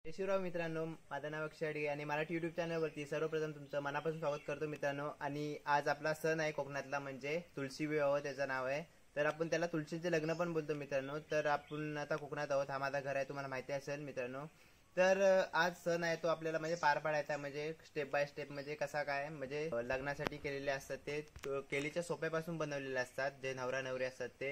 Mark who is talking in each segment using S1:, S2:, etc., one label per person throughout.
S1: जय शिवराव मित्रांनो, माझं नाव अक्षय अडगे आणि मराठी यूट्यूब चॅनलवरती सर्वप्रथम तुमचं मनापासून स्वागत करतो मित्रांनो. आणि आज आपला सण आहे कोकणातला, म्हणजे तुळशी विवाह त्याचं नाव आहे. तर आपण त्याला तुळशीचे लग्न पण बोलतो मित्रांनो. तर आपण आता कोकणात आहोत, हा माझा घर आहे, तुम्हाला माहिती असेल मित्रांनो. तर आज सण आहे तो आपल्याला म्हणजे पार पाडायचा, म्हणजे स्टेप बाय स्टेप, म्हणजे कसा काय, म्हणजे लग्नासाठी केलेले असतात ते केळीच्या सोप्यापासून बनवलेले असतात. जे नवरा नवरी असतात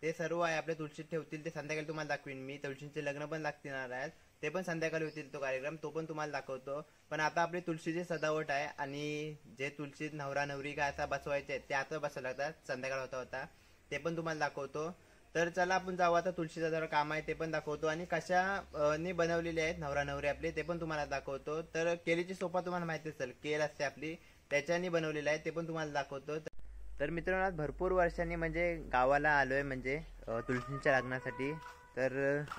S1: ते सर्व आहे आपल्या तुळशीत ठेवतील. ते संध्याकाळी तुम्हाला दाखवीन मी. तुळशीचे लग्न पण लागणार आहेत, ते पण संध्याकाळी होतील तो कार्यक्रम, तो पण तुम्हाला दाखवतो. पण आता आपली तुळशीची सजावट आहे आणि जे तुळशीत नवरा नवरी काय आता बसवायचे ते आता बसवायला लागतात, संध्याकाळ होता होता ते पण तुम्हाला दाखवतो. तर चला आपण जाऊ, आता तुळशीचं जरा काम आहे ते पण दाखवतो आणि कशा ने बनवलेले आहेत नवरा नवरी आपले ते पण तुम्हाला दाखवतो. तर केळीची सोपा तुम्हाला माहिती असेल, केळ असते आपली, त्याच्याने बनवलेलं आहे ते पण तुम्हाला दाखवतो. तर मित्रांनो, आज भरपूर वर्षांनी म्हणजे गावाला आलोय, म्हणजे तुळशींच्या लग्नासाठी. तर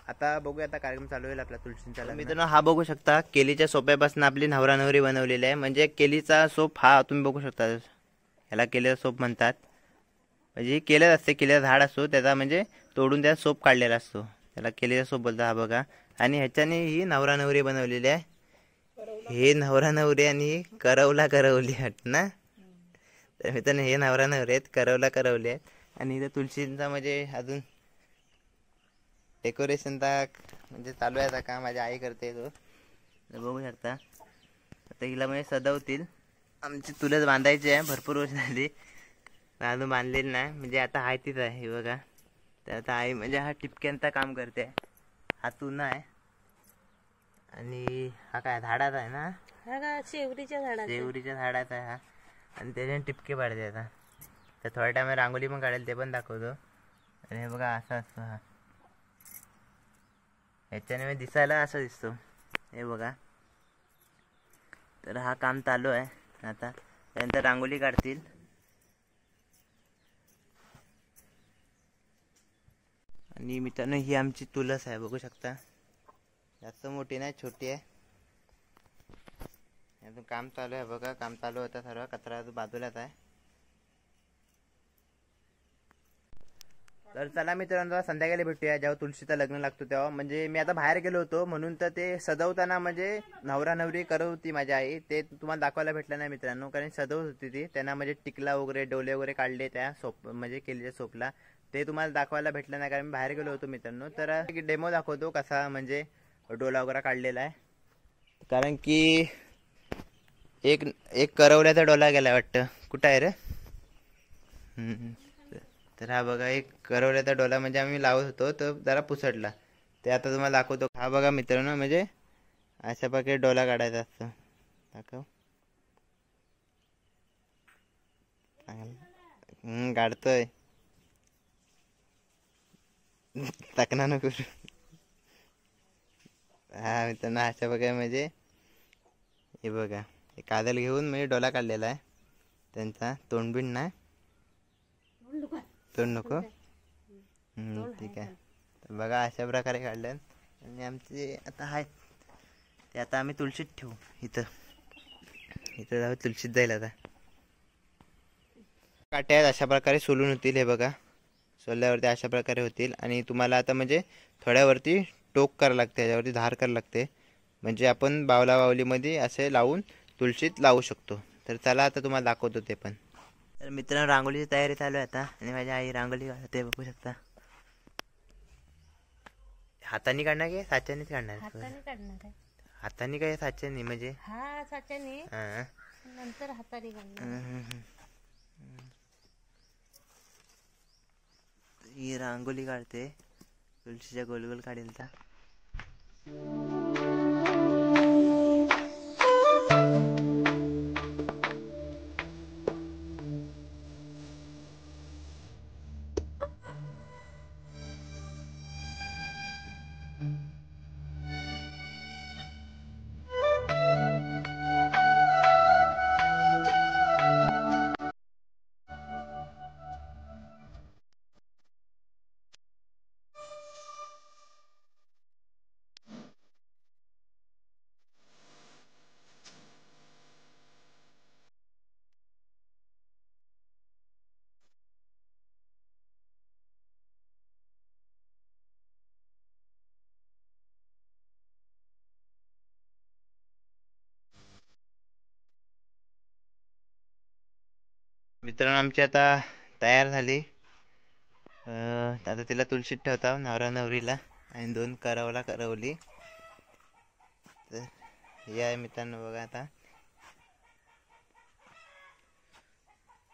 S1: आता बघूया, आता कार्यक्रम चालू होईल आपला तुळशींचा लग्न. मित्रांनो, हा बघू शकता केलीच्या सोप्यापासून आपली नवरा नवरी बनवलेली आहे. म्हणजे केलीचा सोप हा तुम्ही बघू शकता, याला केलीचा सोप म्हणतात. म्हणजे केलेच असते, केलेला झाड असतो त्याचा, म्हणजे तोडून त्याचा सोप काढलेला असतो, त्याला केलेचा सोप बोलतात. हा बघा, आणि ह्याच्याने ही नवरा नवरी बनवलेली आहे. हे नवरा नवरी आणि ही करवला करवली हट ना. तर मित्रांनो, हे नवरा नवरी आहेत, करवला करवली आहेत. आणि इथं तुळशींचा म्हणजे अजून डेकोरेशनचा म्हणजे चालू आहे का, माझी आई करते तो, बघू शकता. आता हिला म्हणजे सजवतील. आमची तुळस बांधायची आहे, भरपूर वर्ष झाली अजून बांधलेली नाही, म्हणजे आता आहे तीच आहे. हे बघा, तर आता आई म्हणजे हा टिपक्यांचा काम करते. हा चुना आहे आणि हा काय झाडाचा आहे ना, शेवरीच्या झाडाचा आहे हा. आणि त्याच्याने टिपके पाडते. आता तर थोड्या टायमा रांगोली पण काढेल, ते पण दाखवतो. आणि हे बघा, असा असतो हा, ह्याच्याने दिसायला असा दिसतो. हे बघा, तर हा काम चालू आहे. आता त्यानंतर रांगोली काढतील. आणि मित्रांनो, ही आमची तुळस आहे, बघू शकता. जास्त मोठी नाही, छोटी आहे. अजून काम चालू आहे, बघा, काम चालू होतं. सर्व कचरा बाजूलाच आहे. तर चला मित्रांनो, संध्याकाळी भेटूया जेव्हा तुळशीचं लग्न लागतो तेव्हा. म्हणजे मी आता बाहेर गेलो होतो, म्हणून तर ते सजवताना म्हणजे नवरा नवरी करत होती माझी आई, ते तुम्हाला दाखवायला भेटलं नाही मित्रांनो, कारण सजवत होती ती. त्यांना म्हणजे टिकला वगैरे, डोले वगैरे काढले त्या सोप, म्हणजे केलेल्या सोपला, ते तुम्हाला दाखवायला भेटलं नाही कारण मी बाहेर गेलो होतो मित्रांनो. तर डेमो दाखवतो कसा म्हणजे डोला वगैरे काढलेला आहे. कारण की एक एक करवल्याचा डोला गेला वाटतं, कुठं आहे रे. तर हा बघा, एक करवल्याचा डोला म्हणजे आम्ही लावत होतो, तर जरा पुसटला, ते आता तुम्हाला दाखवतो. हा बघा मित्रांनो, म्हणजे अशा प्रकारे डोला काढायचा असतो. दाखव, काढतोय. टाकणार नको. हा मित्रांनो, अशा प्रकारे म्हणजे हे बघा, हे काजल घेऊन म्हणजे डोला काढलेला आहे त्यांचा. तोंडबिंड नाही, तोंड नको. ठीक आहे. तर बघा, अशा प्रकारे काढलं. आणि आमचे आता आहेत ते, आता आम्ही तुळशीत ठेवू. इथं इथं जाऊ, तुळशीत जाईल. आता काट्या आहेत, अशा प्रकारे सोलून होतील. हे बघा, सोलल्यावरती अशा प्रकारे होतील. आणि तुम्हाला आता म्हणजे थोड्यावरती टोक करावं लागते, याच्यावरती धार करावं लागते, म्हणजे आपण बावला बावलीमध्ये असे लावून तुळशीत लावू शकतो. तर चला, आता तुम्हाला दाखवतो ते पण. तर मित्रांनो, रांगोळीची तयारी चालू आहे आता, आणि माझी आई रांगोळी काढते, बघू शकता. हाताने काढणार की साच्यानेच काढणार?
S2: हाताने काढणार आहे.
S1: हाताने काय साच्याने म्हणजे?
S2: हा, साच्याने, नंतर हाताने काढणार.
S1: ही रांगोळी काढते, तुळशीच्या गोल गोल काढेल तर. मित्रांनो आमची आता तयार झाली. आता तिला तुळशीत ठेवता नवरा नवरीला आणि 2 करवली. तर हे आहे मित्रांनो बघा आता.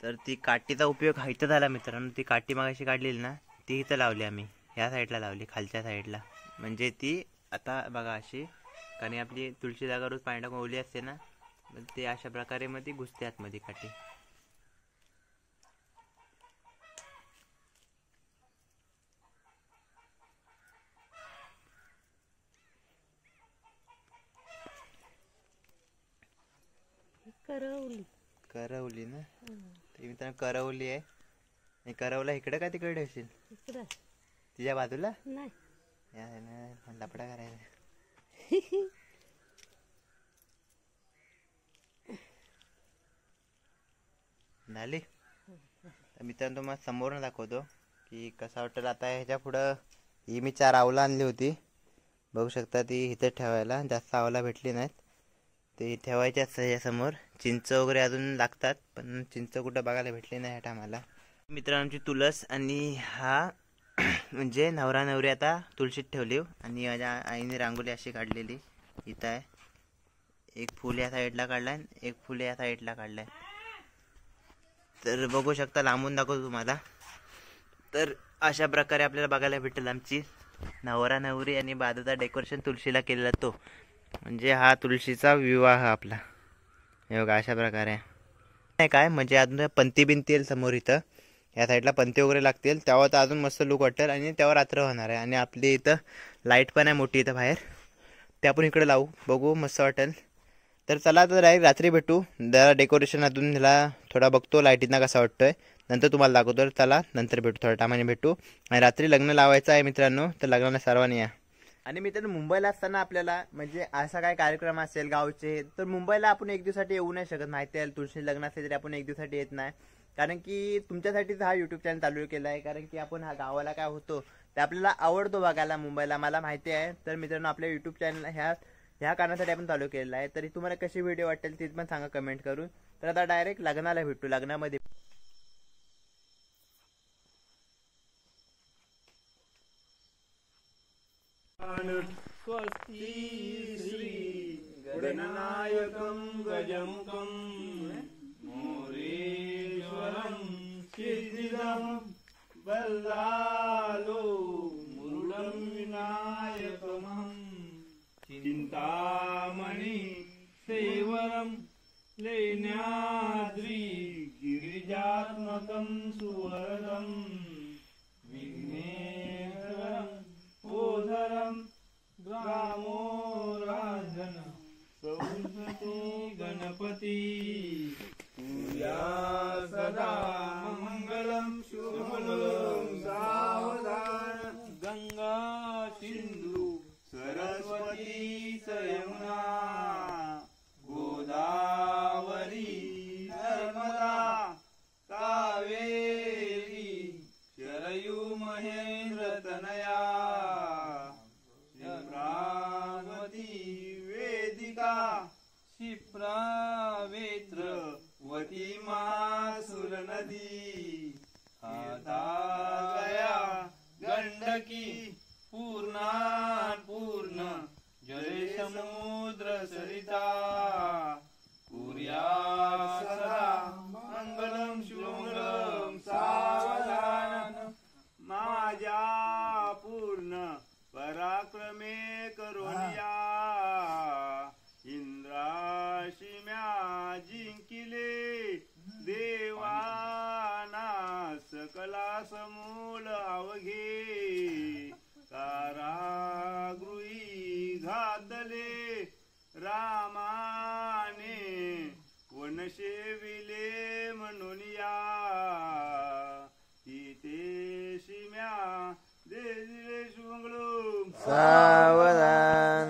S1: तर ती काठीचा उपयोग इथं झाला मित्रांनो. ती काठी मागाशी काढलेली ना ती इथं लावली आम्ही. ह्या साईडला लावली, खालच्या साईडला. म्हणजे ती आता बघा अशी, कारण आपली तुळशी जागा रोज पाणी टाकून ओली असते ना, ते अशा प्रकारे मग ती घुसते आतमध्ये काठी. करवली ना, ते मित्रांनो करवली आहे. आणि करवला इकडे का तिकडे ठेवशील? तिच्या बाजूला
S2: नाही,
S1: लपडा करायला. झाली. तर मित्रांनो तुम्हाला समोर दाखवतो की कसा वाटेल. आता ह्याच्या पुढं ही मी 4 आवलं आणली होती, बघू शकता. ती इथे ठेवायला जास्त आवला भेटली नाहीत, ते ठेवायचे असतं ह्याच्यासमोर. चिंच वगैरे अजून लागतात, पण चिंच कुठं बघायला भेटली नाही ह्या टायमाला. मित्रांनो आमची तुळस आणि हा म्हणजे नवरा नवरी आता तुळशीत ठेवली. आणि माझ्या आईने रांगोळी अशी काढलेली. इथं आहे एक फूल या साईडला काढलाय, एक फूल या साईडला काढलाय. तर बघू शकता, लांबून दाखवतो तुम्हाला. तर अशा प्रकारे आपल्याला बघायला भेटेल आमची नवरा नवरी आणि बाजूचा डेकोरेशन तुळशीला केलेला तो. म्हणजे हा तुळशीचा विवाह आपला. हे बघा अशा प्रकारे नाही काय, म्हणजे अजून पंती बिनती येईल समोर. इथं या साईडला पंती वगैरे लागतील, तेव्हा तर अजून मस्त लुक वाटेल. आणि तेव्हा रात्र होणार आहे. आणि आपली इथं लाईट पण आहे मोठी इथं बाहेर, ते आपण इकडे लावू, बघू मस्त वाटेल. तर चला तर डायरेक्ट रात्री भेटू. जरा डेकोरेशन अजून ह्याला थोडा बघतो लाईटींना कसा वाटतोय, नंतर तुम्हाला दाखवतो. चला नंतर भेटू, थोड्या टायमाने भेटू. आणि रात्री लग्न लावायचं आहे मित्रांनो, तर लग्नाला सर्वांनी या. आणि मित्रांनो मुंबईला असताना आपल्याला म्हणजे असा काय कार्यक्रम असेल गावचे, तर मुंबईला आपण एक दिवसासाठी येऊ नाही शकत. माहिती आहे तुळशी लग्न असेल तरी आपण एक दिवसासाठी येत नाही, कारण की तुमच्यासाठीच हा यूट्यूब चॅनल चालू केला आहे. कारण की आपण हा गावाला काय होतो ते आपल्याला आवडतो बघायला मुंबईला, मला माहिती आहे. तर मित्रांनो आपल्या यूट्यूब चॅनल ह्या कारणासाठी आपण चालू केलेला आहे. तरी तुम्हाला कशी व्हिडिओ वाटेल ती पण सांगा कमेंट करून. तर आता डायरेक्ट लग्नाला भेटू. लग्नामध्ये
S3: स्वस्ति श्री गणनायकं गजमुखं मोरेश्वरं सिद्धिदं वल्लालो मुरुडं विनायकमहं चिन्तामणि सेवरं लेण्याद्रि गिरिजात्मकं सुवरदं विघ्नेश्वरं ओधरं ग्रामो राजन संस्कृती गणपती पूजा सदा मंगलम शुभमंगलम सावधान गंगा सिंधू सरस्वती यमुना गोदावरी नर्मदा कावेरी शरयू महेंद्र तनया क्षिप्रावेत्रवती मासुर नदी गया गंडकी पूर्णा पूर्ण जय समुद्र सरिता कुर्या सदा मंगलम शुभमंगलम सावधान माझ्या पूर्ण पराक्रमे करोनिया इंद्राशिम्या जिंकिले देवाना सकला समूल अवघे कारागृही घातले रामाने वनशेविले म्हणून या तिथे शिम्या देजिले शुभमंगलम
S1: सावधान.